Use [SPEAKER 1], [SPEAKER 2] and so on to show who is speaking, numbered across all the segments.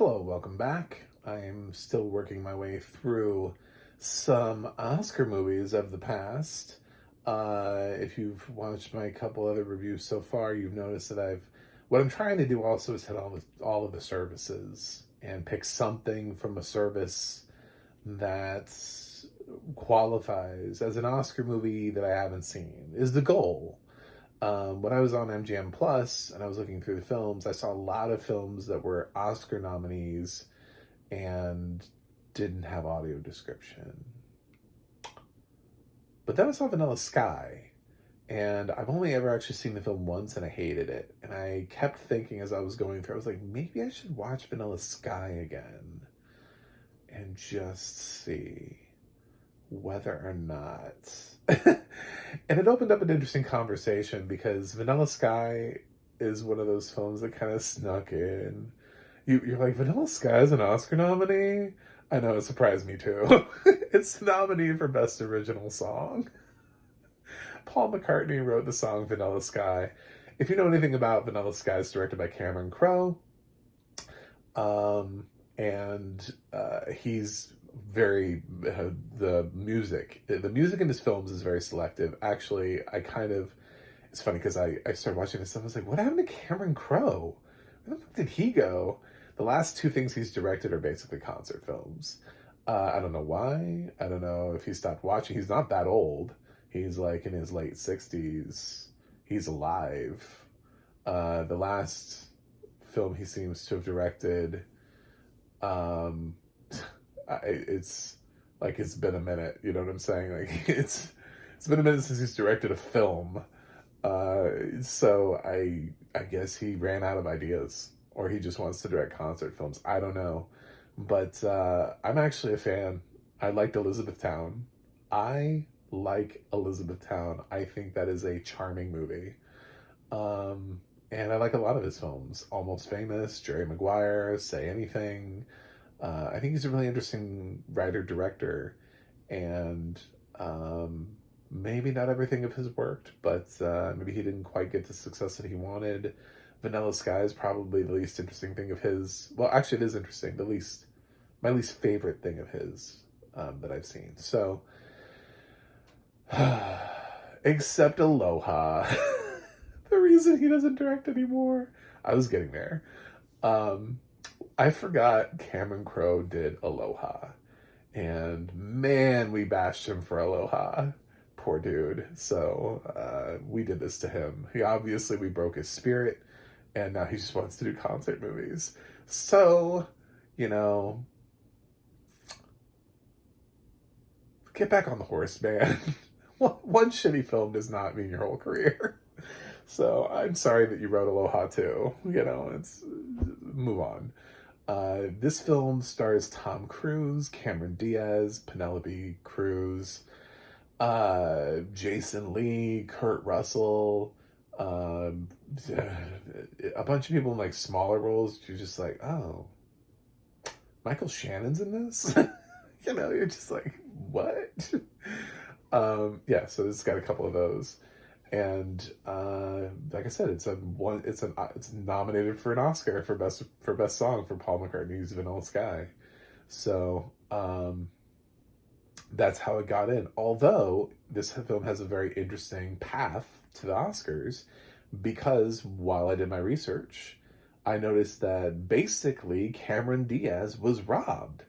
[SPEAKER 1] Hello, welcome back. I'm still working my way through some Oscar movies of the past. If you've watched my couple other reviews so far, you've noticed that what I'm trying to do also is hit all of the services and pick something from a service that qualifies as an Oscar movie that I haven't seen, is the goal. When I was on MGM Plus and I was looking through the films, I saw a lot of films that were Oscar nominees and didn't have audio description. But then I saw Vanilla Sky, and I've only ever actually seen the film once and I hated it. And I kept thinking as I was going through, I was like, maybe I should watch Vanilla Sky again and just see whether or not. And it opened up an interesting conversation because Vanilla Sky is one of those films that kind of snuck in. You're like, Vanilla Sky is an Oscar nominee? I know, it surprised me too. It's nominated for Best Original Song. Paul McCartney wrote the song Vanilla Sky. If you know anything about Vanilla Sky, it's directed by Cameron Crowe. And he's very the music in his films is very selective. Actually, it's funny because I started watching this stuff. I was like, what happened to Cameron Crowe? Where the fuck did he go? The last two things he's directed are basically concert films. I don't know why. I don't know if he stopped watching. He's not that old. He's like in his late 60s. He's alive. The last film he seems to have directed, it's like it's been a minute. You know what I'm saying? Like it's been a minute since he's directed a film. So I guess he ran out of ideas, or he just wants to direct concert films. I don't know, but I'm actually a fan. I liked Elizabethtown. I like Elizabethtown. I think that is a charming movie. And I like a lot of his films. Almost Famous, Jerry Maguire, Say Anything. I think he's a really interesting writer director, and maybe not everything of his worked, but maybe he didn't quite get the success that he wanted. Vanilla Sky is probably the least interesting thing of his. Well, actually, it is interesting. My least favorite thing of his that I've seen. So, except Aloha, the reason he doesn't direct anymore. I was getting there. I forgot Cameron Crowe did Aloha. And man, we bashed him for Aloha. Poor dude. So we did this to him. We broke his spirit, and now he just wants to do concert movies. So, you know, get back on the horse, man. One shitty film does not mean your whole career. So I'm sorry that you wrote Aloha too. It's move on. This film stars Tom Cruise, Cameron Diaz, Penelope Cruz, Jason Lee, Kurt Russell, a bunch of people in like smaller roles. You're just like, oh, Michael Shannon's in this? You're just like, what? Yeah, so it's got a couple of those. And like I said, it's nominated for an Oscar for best song for Paul McCartney's Vanilla Sky. So that's how it got in. Although this film has a very interesting path to the Oscars, because while I did my research, I noticed that basically Cameron Diaz was robbed.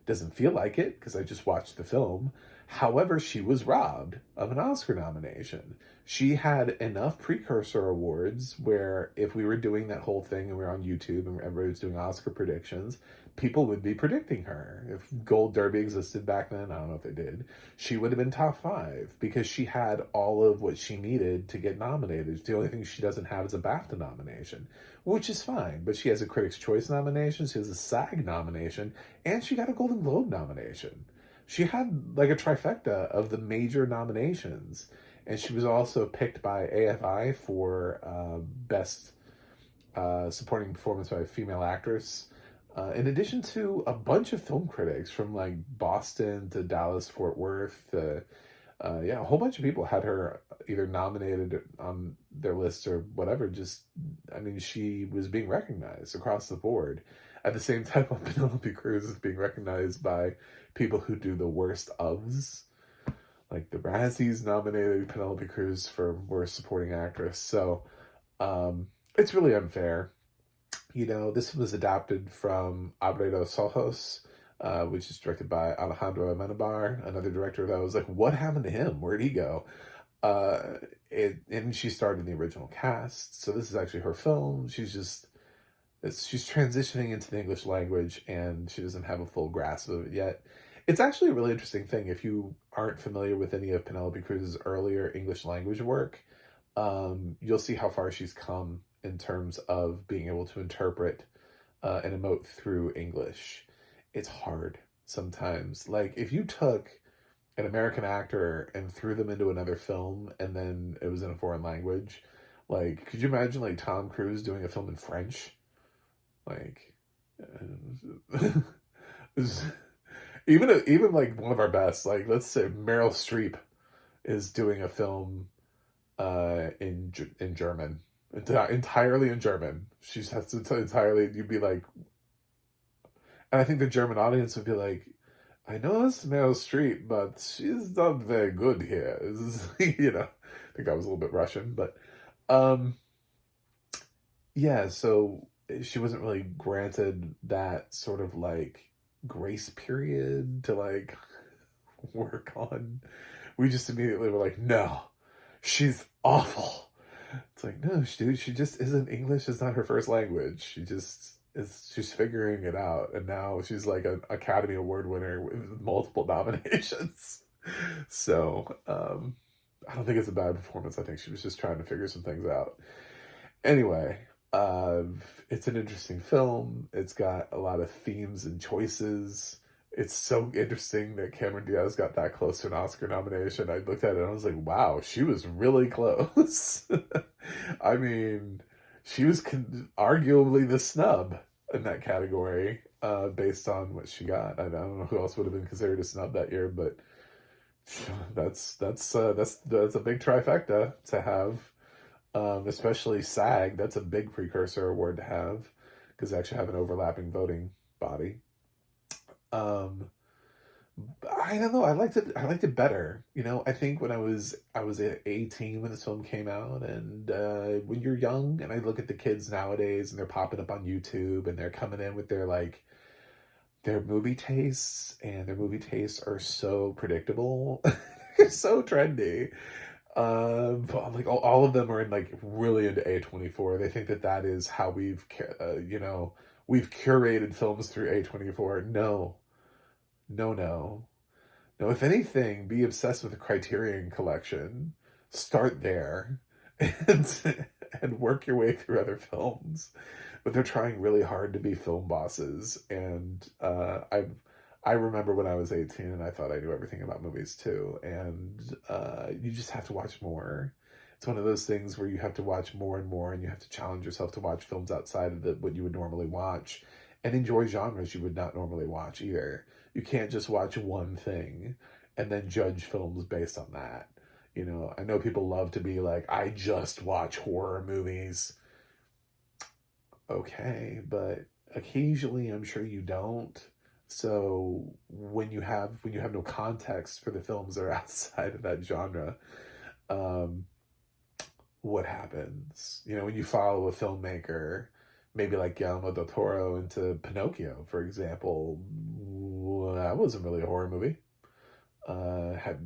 [SPEAKER 1] Doesn't feel like it because I just watched the film. However, she was robbed of an Oscar nomination. She had enough precursor awards where if we were doing that whole thing and we were on YouTube and everybody was doing Oscar predictions, people would be predicting her. If Gold Derby existed back then, I don't know if they did, she would have been top 5 because she had all of what she needed to get nominated. The only thing she doesn't have is a BAFTA nomination, which is fine, but she has a Critics' Choice nomination, she has a SAG nomination, and she got a Golden Globe nomination. She had like a trifecta of the major nominations, and she was also picked by AFI for Best Supporting Performance by a Female Actress, in addition to a bunch of film critics from like Boston to Dallas, Fort Worth. A whole bunch of people had her either nominated on their list or whatever. She was being recognized across the board. at the same time, Penelope Cruz is being recognized by people who do the worst ofs. Like the Razzies nominated Penelope Cruz for Worst Supporting Actress. So it's really unfair. You know, this was adapted from Abre los Ojos, which is directed by Alejandro Amenabar, another director that was like, what happened to him? Where'd he go? And she starred in the original cast, so this is actually her film. She's transitioning into the English language, and she doesn't have a full grasp of it yet. It's actually a really interesting thing. If you aren't familiar with any of Penelope Cruz's earlier English language work, you'll see how far she's come in terms of being able to interpret and emote through English. It's hard sometimes. Like, if you took an American actor and threw them into another film and then it was in a foreign language, like, could you imagine, like, Tom Cruise doing a film in French? Like, even like one of our best, like, let's say Meryl Streep is doing a film in German, entirely in German. She has to entirely. You'd be like, and I think the German audience would be like, I know it's Meryl Streep, but she's not very good here. You know, I think I was a little bit Russian, but um, yeah. So she wasn't really granted that sort of like grace period to like work on. We just immediately were like, no, she's awful. It's like, no, dude, she just isn't English. It's not her first language. She's figuring it out. And now she's like an Academy Award winner with multiple nominations. So, I don't think it's a bad performance. I think she was just trying to figure some things out. Anyway, uh, it's an interesting film. It's got a lot of themes and choices. It's so interesting that Cameron Diaz got that close to an Oscar nomination. I looked at it and I was like, wow, she was really close. I mean, she was arguably the snub in that category, based on what she got. I don't know who else would have been considered a snub that year, but that's a big trifecta to have. Especially SAG, that's a big precursor award to have because they actually have an overlapping voting body. Um, I don't know. I liked it. I liked it better. You know, I think when I was at 18 when this film came out, and when you're young, and I look at the kids nowadays, and they're popping up on YouTube, and they're coming in with their movie tastes, and their movie tastes are so predictable, they're so trendy. But like all of them are in like really into A24. They think that that is how we've curated films through A24. No, no, no. No, if anything, be obsessed with the Criterion Collection. Start there and and work your way through other films. But they're trying really hard to be film bosses. And I remember when I was 18 and I thought I knew everything about movies too. And you just have to watch more. It's one of those things where you have to watch more and more, and you have to challenge yourself to watch films outside of what you would normally watch and enjoy genres you would not normally watch either. You can't just watch one thing and then judge films based on that. You know, I know people love to be like, I just watch horror movies. Okay, but occasionally I'm sure you don't. So when you have no context for the films that are outside of that genre, um, what happens? You know, when you follow a filmmaker, maybe like Guillermo del Toro into Pinocchio, for example, well, that wasn't really a horror movie. Had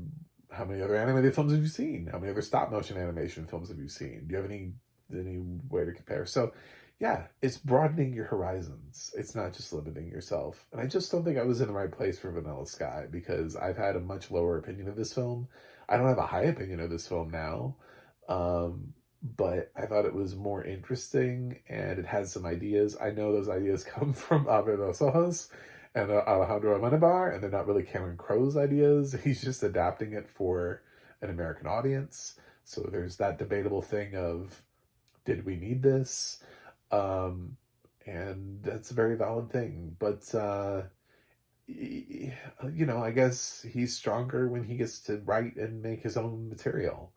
[SPEAKER 1] How many other animated films have you seen? How many other stop motion animation films have you seen? Do you have any way to compare? So, yeah, it's broadening your horizons. It's not just limiting yourself. And I just don't think I was in the right place for Vanilla Sky because I've had a much lower opinion of this film. I don't have a high opinion of this film now. But I thought it was more interesting and it had some ideas. I know those ideas come from Abre los Ojos and Alejandro Amenabar, and they're not really Cameron Crowe's ideas. He's just adapting it for an American audience. So there's that debatable thing of, did we need this? Um, and that's a very valid thing. But, I guess he's stronger when he gets to write and make his own material.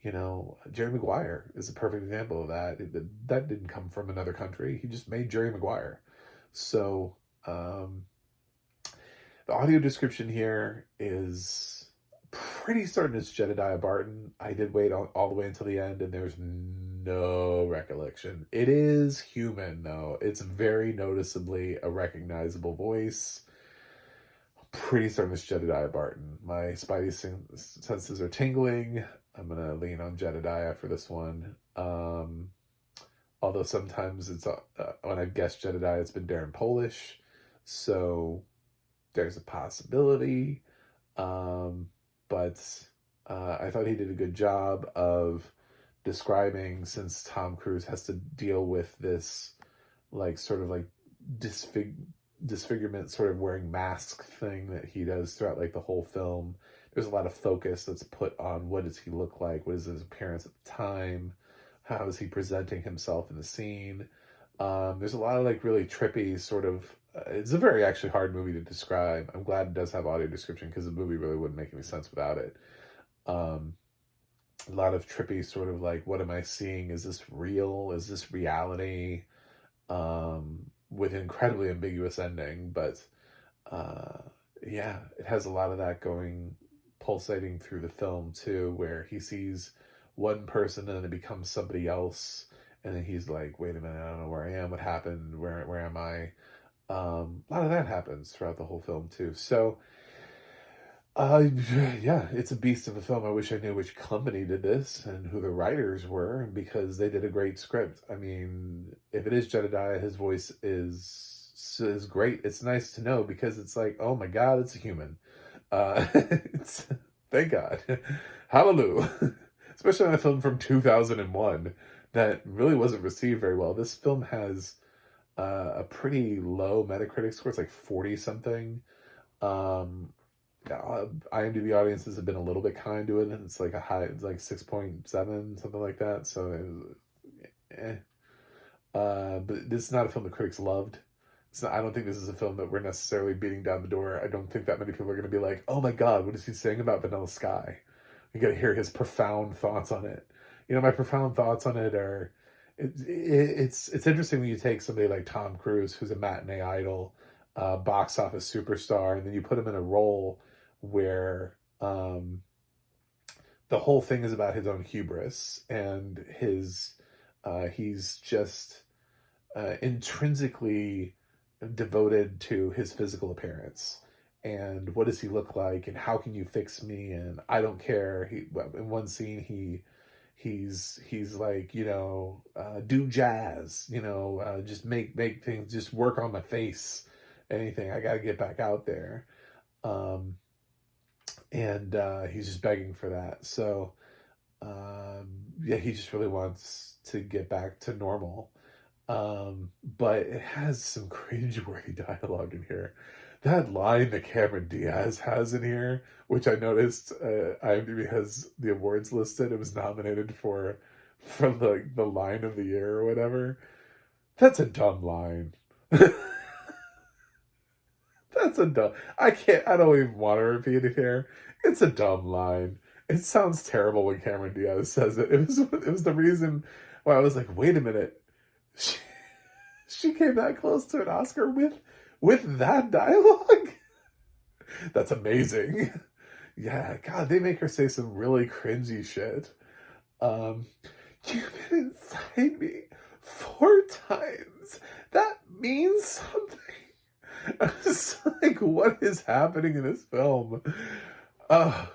[SPEAKER 1] You know, Jerry Maguire is a perfect example of that. That didn't come from another country. He just made Jerry Maguire. So, um, the audio description here is pretty certain it's Jedediah Barton. I did wait all the way until the end, and there's no recollection. It is human, though. It's very noticeably a recognizable voice. Pretty certain it's Jedediah Barton. My spidey senses are tingling. I'm gonna lean on Jedediah for this one. Although sometimes it's when I've guessed Jedediah, it's been Darren Polish, so there's a possibility. Um, but I thought he did a good job of describing, since Tom Cruise has to deal with this like sort of like disfigurement, sort of wearing mask thing that he does throughout like the whole film. There's a lot of focus that's put on what does he look like, what is his appearance at the time, how is he presenting himself in the scene. There's a lot of like really trippy sort of. It's a very actually hard movie to describe. I'm glad it does have audio description because the movie really wouldn't make any sense without it. Um, a lot of trippy sort of like, what am I seeing? Is this real? Is this reality? With an incredibly ambiguous ending, but uh, yeah, it has a lot of that going, pulsating through the film too, where he sees one person and then it becomes somebody else, and then he's like, wait a minute, I don't know where I am, what happened, where am I? A lot of that happens throughout the whole film too. So uh, yeah, it's a beast of a film. I wish I knew which company did this and who the writers were, because they did a great script. I mean, if it is Jedediah, his voice is great. It's nice to know because it's like, oh my God, it's a human. It's, thank God, hallelujah. Especially on a film from 2001 that really wasn't received very well. This film has a pretty low Metacritic score. It's like 40 something. Um, IMDb audiences have been a little bit kind to it, and it's like it's like 6.7, something like that. So it was, but this is not a film that critics loved. I don't think this is a film that we're necessarily beating down the door. I don't think that many people are going to be like, "Oh my God, what is he saying about Vanilla Sky?" You got to hear his profound thoughts on it. My profound thoughts on it are, it's interesting when you take somebody like Tom Cruise, who's a matinee idol, box office superstar, and then you put him in a role where the whole thing is about his own hubris and he's just intrinsically devoted to his physical appearance, and what does he look like, and how can you fix me, and I don't care. In one scene he's like, do jazz, just make things, just work on my face, anything, I gotta get back out there. um and he's just begging for that. So yeah, he just really wants to get back to normal. But it has some cringeworthy dialogue in here. That line that Cameron Diaz has in here, which I noticed IMDb has the awards listed. It was nominated for the line of the year or whatever. That's a dumb line. That's a dumb. I can't. I don't even want to repeat it here. It's a dumb line. It sounds terrible when Cameron Diaz says it. It was the reason why I was like, wait a minute. She, she came that close to an Oscar with that dialogue. That's amazing. Yeah, God, they make her say some really cringy shit. Um, you've been inside me 4 times. That means something. I was like, what is happening in this film? Uh,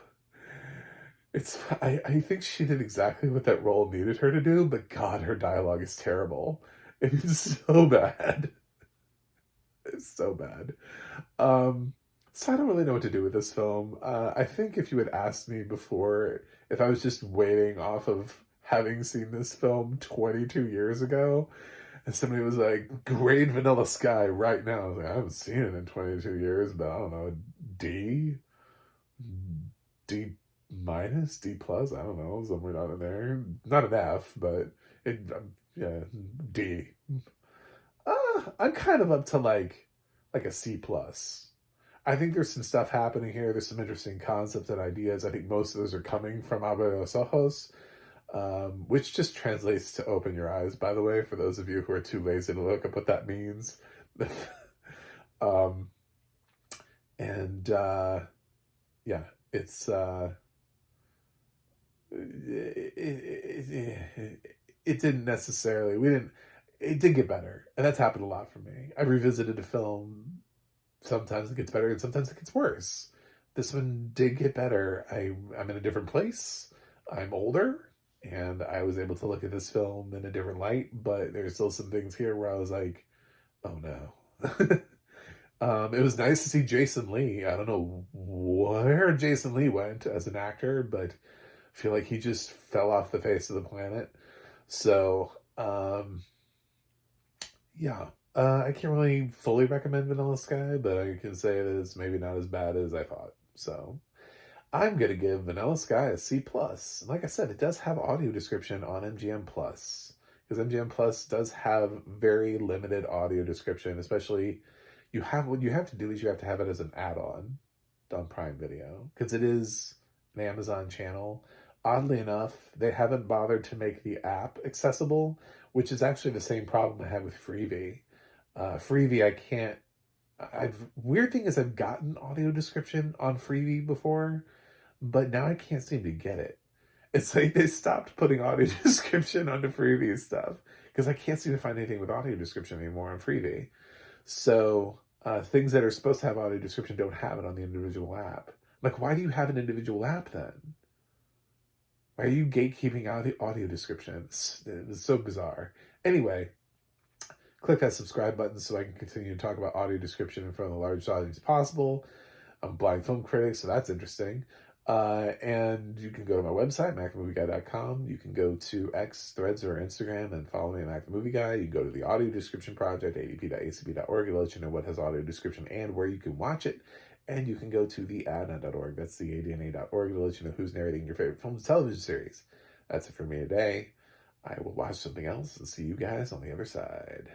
[SPEAKER 1] I think she did exactly what that role needed her to do, but God, her dialogue is terrible. It is so bad. It's so bad. So I don't really know what to do with this film. I think if you had asked me before, if I was just waiting off of having seen this film 22 years ago, and somebody was like, grade Vanilla Sky right now, I was like, I haven't seen it in 22 years, but I don't know, D? D minus, D plus, I don't know, somewhere down in there. Not an F, but yeah, D. I'm kind of up to like a C plus. I think there's some stuff happening here. There's some interesting concepts and ideas. I think most of those are coming from Abre los Ojos, which just translates to open your eyes, by the way, for those of you who are too lazy to look up what that means. um, and yeah, it's it didn't necessarily we didn't it did get better, and that's happened a lot for me. I revisited a film. Sometimes it gets better, and sometimes it gets worse. This one did get better. I'm in a different place. I'm older, and I was able to look at this film in a different light. But there's still some things here where I was like, "Oh no." It was nice to see Jason Lee. I don't know where Jason Lee went as an actor, but I feel like he just fell off the face of the planet. So, yeah, I can't really fully recommend Vanilla Sky, but I can say that it's maybe not as bad as I thought. So, I'm gonna give Vanilla Sky a C plus. Like I said, it does have audio description on MGM Plus because MGM Plus does have very limited audio description. Especially, what you have to do is you have to have it as an add-on Prime Video because it is an Amazon channel. Oddly enough, they haven't bothered to make the app accessible, which is actually the same problem I had with Freevee. Freevee, I can't. I've weird thing is I've gotten audio description on Freevee before, but now I can't seem to get it. It's like they stopped putting audio description onto Freevee stuff because I can't seem to find anything with audio description anymore on Freevee. So things that are supposed to have audio description don't have it on the individual app. Like, why do you have an individual app then? Why are you gatekeeping audio description? It's so bizarre. Anyway, click that subscribe button so I can continue to talk about audio description in front of the largest audience possible. I'm a blind film critic, so that's interesting. And you can go to my website, MacTheMovieGuy.com. You can go to X, Threads, or Instagram and follow me at Mac the Movie Guy. You can go to the audio description project, adp.acb.org. It'll let you know what has audio description and where you can watch it. And you can go to the adna.org. That's the adna.org. It'll let you know who's narrating your favorite film and television series. That's it for me today. I will watch something else and see you guys on the other side.